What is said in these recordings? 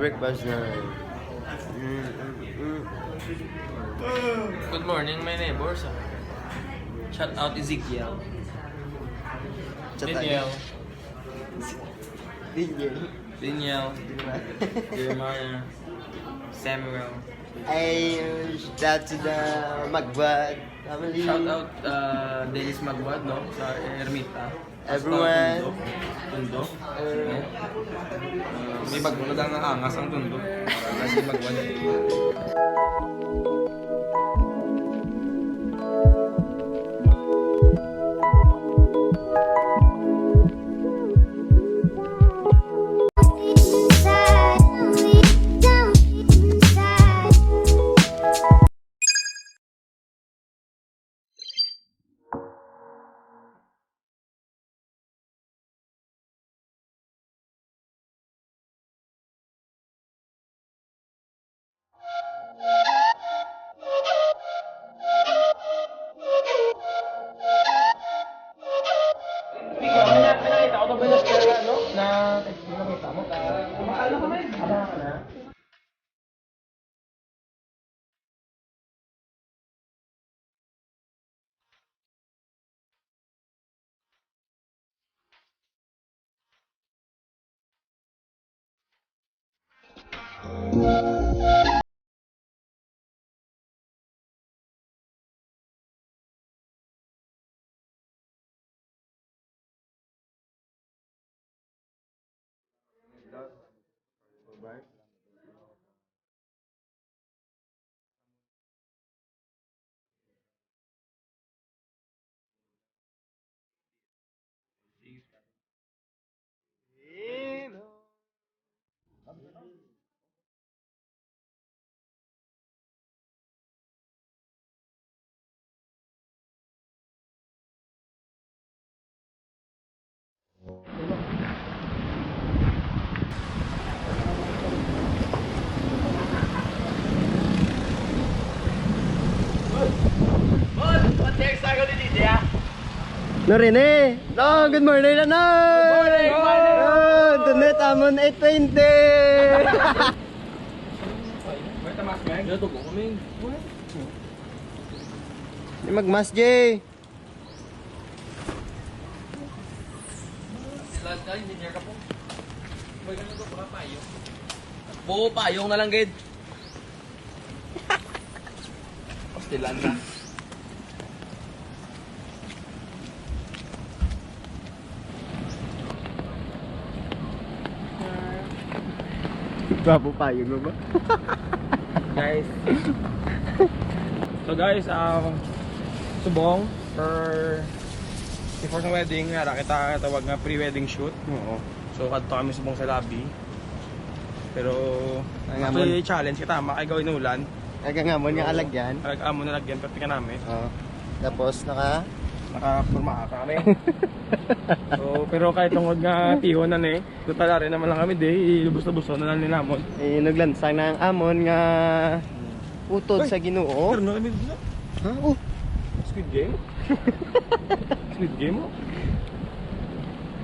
breakfast na. Good morning, my neighbors. Shout out Ezekiel. Daniel. Daniel. Jeremiah. Samuel. Ay, shout out to the Magwad family. Shout out Dennis Magwad, no? Sa Ermita. Everyone. Tundo. May bago na lang angas ang Tundo. Kasi Magwad. Pinakita ko ito ba na no? Na nakita mo? Kumakala ka man. Abang ka na. No Rene! No, good morning na no! Good morning! Tunit amon 8:20! Di magmas, Jay! Engineer ka po. Po, payong na lang, Ged. Pastilan na. Babo pa yun ba? Guys. So guys, subong before sa wedding, kita tawag nga pre-wedding shoot. Oo. So kadto kami subong sa lobby. Pero Ay, actually challenge kita makay inulan. Ay nga mo nga alagyan. Amo na lagyan perti ka namin. Oo. Tapos Naka-forma ka kami. So pero kahit tungod nga tihonan tutala rin naman lang kami ilubos-lubos na lang ni namon. naglansang ng amon nga utod sa Ginoo. Pero kami dito. Ha? Oh. Squid Game? Squid Game mo?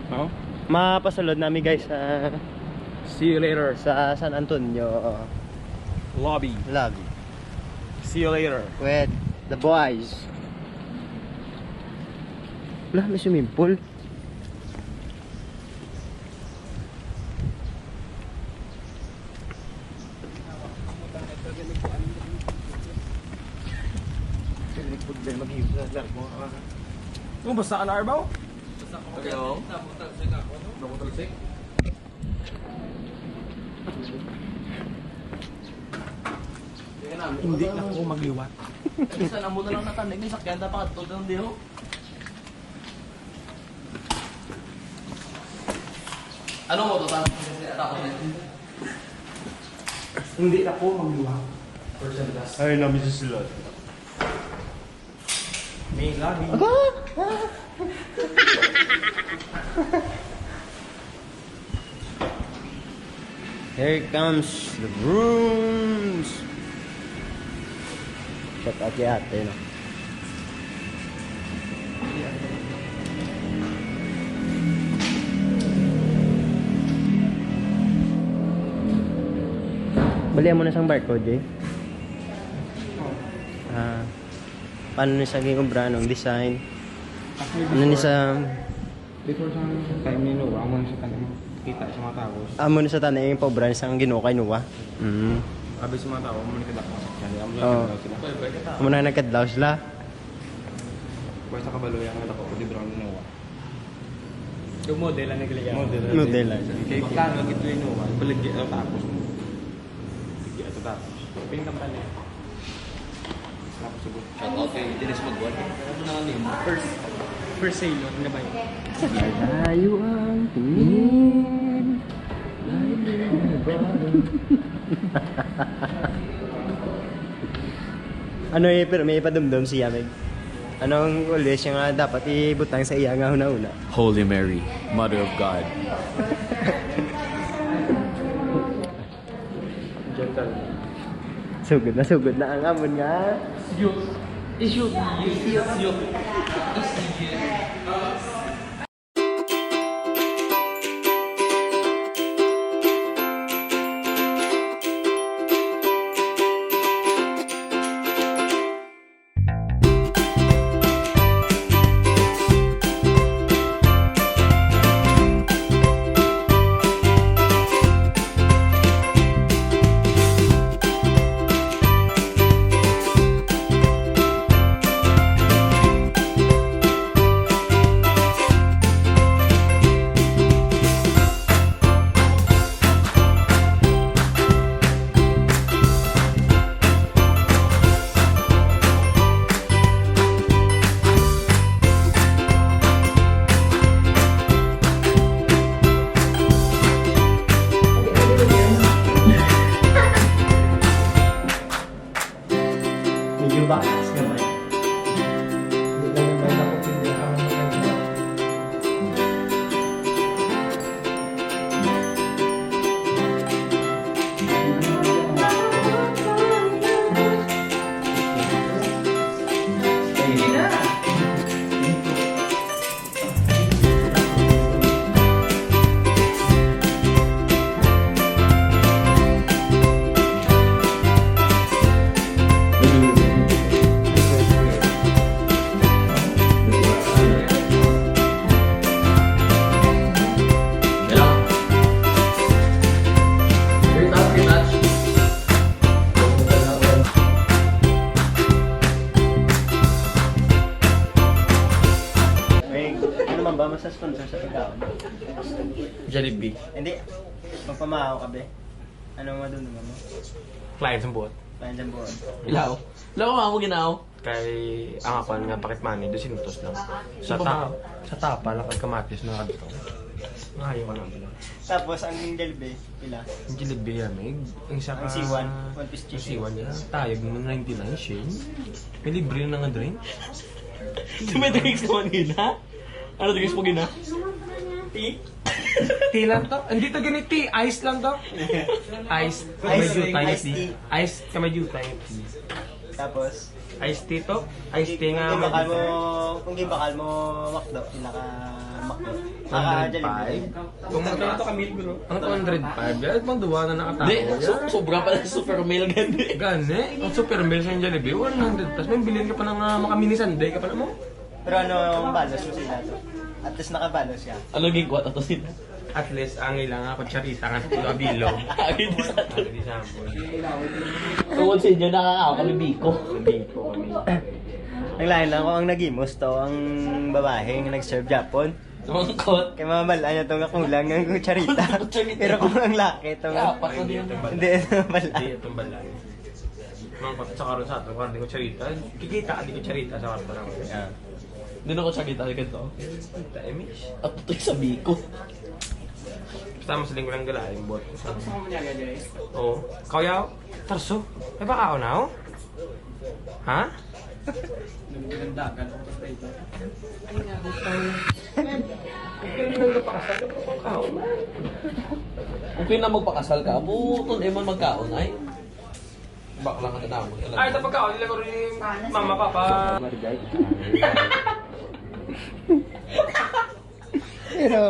No? Mapasulod namin guys sa See you later. San Antonio Lobby. Lobby See you later. with the boys. Wala, may swimming pool. Kung basta ka na arbaw? Basta ko. Okay, nabutalsik. Hindi na ako magliwat. Isa na mo na lang natanig ng sakyan dapat to ng diho. Ano mo to ta? Hindi na ako magliwat. Ay, namin sa sila. May lagi. Here comes the brooms. Shout out kay ate, no? Balihan mo na siyang barcode eh. Paano ni sa giumbra nung design? Ano ni sa Before sa time ni Noah, amo na sa kanang kita sa mga tao. amo ni sa tanay yung paubra sang Ginoo kay Noah. Sabi sa mga tao, amo na kada. Kaya amo Oo. na sila. Amo na nagkadlaw sila. Pwede sa kabalo yung ako ko libro ni Noah. Yung model ang nagligaw. Model lang. Kaya plano lang ito yung Noah. Balagyan ito tapos. Balagyan ito tapos. Pingkam pa niya. Tapos subot. Okay, dinis magbuhat. Ano na kami? First sale, no? Ano ba yun? Layo ang tingin. Ano eh, pero may ipadumdum siya, Meg. Anong ulis yung dapat ibutang sa iya nga una-una? Holy Mary, Mother of God. Gentle. Sugod na ang amon nga. Medyo bakas naman. Hindi lang naman ako pinaka maganda. May, ano man ba masasponsor sa pagkaon? Jollibee. Hindi, magpamahaw ka be. Ano nga doon naman mo? Client sa buot. Paano dyan buwan? Ilaw. Ilaw ka mo ginaw. Kay ang ako nga pakit money, do sinutos lang. Sa tapa lang kag kamatis na kadto. Ngayon ko lang pala. Tapos ang Jollibee, pila? Ang Jollibee yamig, ang isa ka Ang C1, one piece chicken. C1 niya. Tayag ng 99 shane. May libre na nga drink. May drinks naman gina. Ano drinks mo gina? Tea? Tea lang to? Hindi to ganit tea, ice lang to. Ice. Kamay Ice, jutay ice tea. tea. Ice kamay jutay. Tapos, Ice tea to? Ice tea nga. kung gibakal mo, kung gibakal mo makdo, pinaka makdo. Naka Jollibee. 105. Kung magkano ka meal bro? Ang 205. Yan, pang duwa na nakatao. Hindi, Yan. sobra pala sa super meal gani. Gani, ang super meal sa Jollibee, 100 plus. May bilhin ka pa ng mga mini sundae ka pa na mo. Pero ano ang balos mo sila to? At least nakabalos siya. Ano gigwat ato sila? At least, ang ilang ako charita nga sa bilog. Agad di sa ato. Hindi sample. Tungkol sa inyo, nakakao kami biko. Biko kami. Ang lain lang ko ang nagimos to, ang babae ang nag-serve Japon. Tumangkot. Kaya mamala niya itong kulang ng kutsarita. Kutsarita. Pero kung ang laki itong... Apat na din. Hindi, ito pala. Hindi, itong balan. Mangkot sa karon sa ato, kung hindi ko charita, kikita ka di ko charita sa karon lang. Yeah. Hindi na ko siya kita ganito. Kita, emish. At tutoy sa biko. Basta masaling ko lang gala, yung bot. Oo. Kauyaw, tarso. May baka ako na ako? Ha? Kung pina magpakasal ka, buton eh man magkaon ay. Bakla ka na mo. Ay, ito pagkaon, nila ko rin yung mama, papa.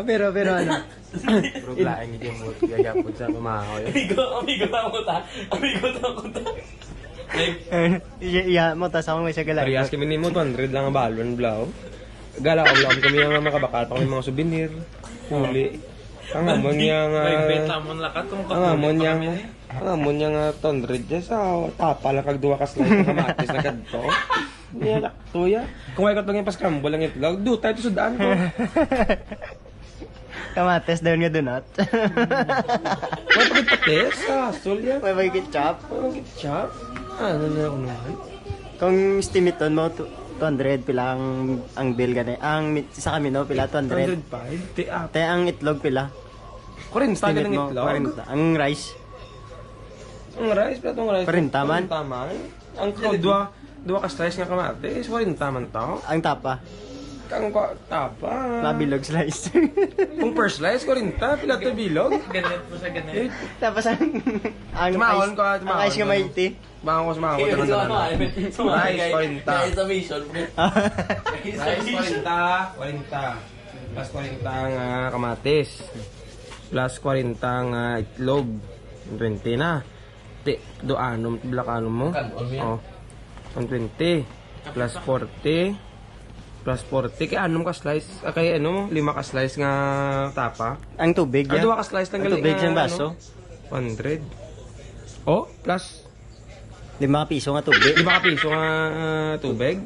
Pero ano? Pero laing ito yung mood. Gagapod sa kumahoy. Amigo ta ko ta. Iya mo, tas ako may sa galay. Parehas kami ni mo, 200 lang ang balon, blaw. Gala ko lang kami yung makabakal pa kami mga souvenir. Huli. Ang amon niya nga... Ang amon niya nga 200 dyan sa tapa lang kag duwa ka slice ng kamatis na kadto. Niya lakto ya. Kung ay lang yung pascramble lang itlog, do tayo to sa daan ko. Kamates daw nga donut. May pagpates, sol yan. May may ketchup. Parang ketchup. Ano na ako naman? Kung estimiton mo, 200 pila ang bill gani. Ang sa kami no, pila 200. 105? Ti up. Te ang itlog pila. 40 ka Estimate ng mo, itlog. 40. Ang rice. Ang rice, platong rice. 40 man? 40 man. Ang dua ka slice nga kamatis, 40 man to. Ang tapa. Kang tapa. Mabilog slice. Kung per slice, 40. Pila to bilog. Ganit po sa ganit. Tapos ang Tumahon ice, ko, ang tumahon ice nga ko. may tea. Baka ko sumako. Rice, Rice, 40. Kaya sa mission. Rice, 40. 40. Plus 40 nga kamatis. Plus 40 nga itlog. 20 na. Do anom, black anom mo. Kanon mo yan. Oh. 120. Plus 40. Plus 40. Kaya anom ka slice. Kaya ano, 5 ka slice nga tapa. Ang tubig Ang yan. 2 ka slice ng Ang galing tubig nga, yung baso. 100. Oh, plus 5 piso nga tubig. 5 ka piso nga tubig.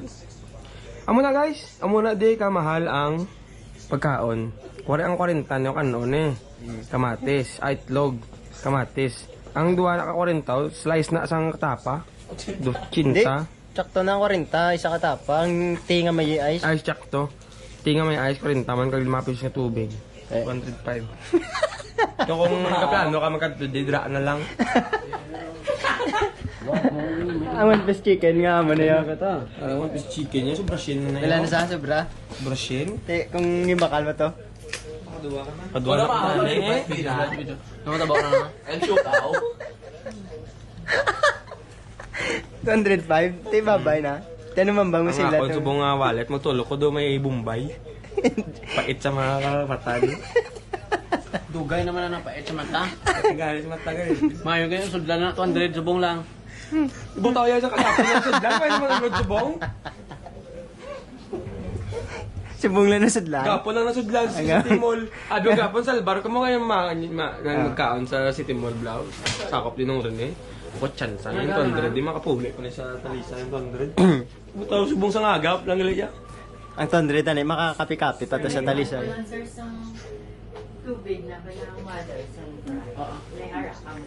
Amo na guys. Amo na di ka mahal ang pagkaon. Kuwari ang 40 nyo kanon eh. Kamatis, itlog, kamatis. Ang duwa na ka 40, slice na sang tapa. Do, Hindi. chinta. Sakto na ang 40, isa ka tapa. Ang tea nga may ice. Ice check to. Tinga may ice 40 man kag 5 piso nga tubig. Eh. 105. So kung kaplano ka magkadidra na lang. Ang one piece chicken nga mo na yun. One piece chicken yan. So brashin na Wala na sa sobra. Brashin? Te, kung ibakal mo to. Padua Wala na pa ako pa na eh. Namataba na. And shoot out. 205, te babay na. Te naman bang mo Ang sila ako to? subong nga wallet, magtulog ko do may Bombay. Pait sa mga kapatan. Dugay naman na napait sa mata. Galing sa matagal. Mayo kayo, sudlan na 200 subong lang. Ibang tao yan sa kalapin ng sudlan. Kaya naman ang subong. Subong lang na sudlan. Gapon lang na sudlan sa Aga. City Mall. Abi gapon sa Albar. Kamo kayo magkaon sa City Mall Blau. Sakop din ng rin eh. Kotsan sa yung 200. Di makapuli ko na sa talisa yung 200. Butaw subong sa ngagap lang nila. Ang 200 na makakapi-kapi pa to sa talisay. Sponsor sa tubig na kailangan mother sa may harak ang